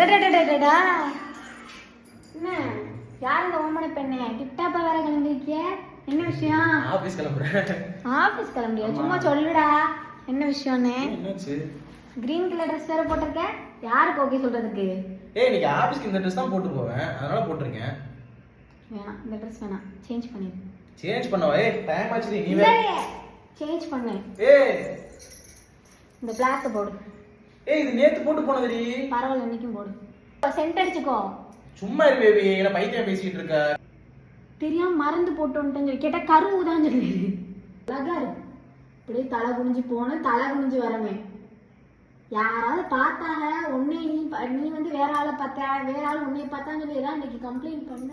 அடடடடடா. என்ன யார் இந்த ஓமன பெண்ணே டிப்டாப்பா வேற கிளம்பிருக்கிய? என்ன விஷயம்? ஆபீஸ் கிளம்புறேன். ஆபீஸ் கிளம்பியா? சும்மா சொல்லுடா என்ன விஷயம்னு. என்னாச்சு? கிரீன் கலர் ட்ரெஸ் வேற போட்டிருக்க. யாருக்கு ஓகே சொல்றதுக்கு? இன்னைக்கு ஆபீஸ்க்கு இந்த ட்ரெஸ் தான் போட்டு போவேன், அதனால போட்டிருக்கேன். வேணாம், இந்த ட்ரெஸ் வேணாம், சேஞ்ச் பண்ணிடு. சேஞ்ச் பண்ணவா? டைம் ஆச்சு, நீ வேற. சேஞ்ச் பண்ணு. இந்த Black போடு. இது நேத்து போட்டு போனதுடி. பரவாயில்ல, இன்னைக்கும் போடு. சென்ட் அடிச்சுக்கோ. சும்மா இரு பேபி, என்ன பைத்தியம் பேசிட்டு இருக்க? தெரியாம மறந்து போட்டு வந்துட்டேன்னு சொல்லி கேட்டா கருவுதான் சொல்லி. அழகா இருக்கு. இப்படியே தலை குனிஞ்சு போன, தலை குனிஞ்சு வரமே. யாராவது பார்த்தாங்க உன்னை, நீ வந்து வேற ஆளை பார்த்தா, வேற ஆள் உன்னை பார்த்தான்னு சொல்லி எல்லாம் இன்னைக்கு கம்ப்ளைண்ட் பண்ண.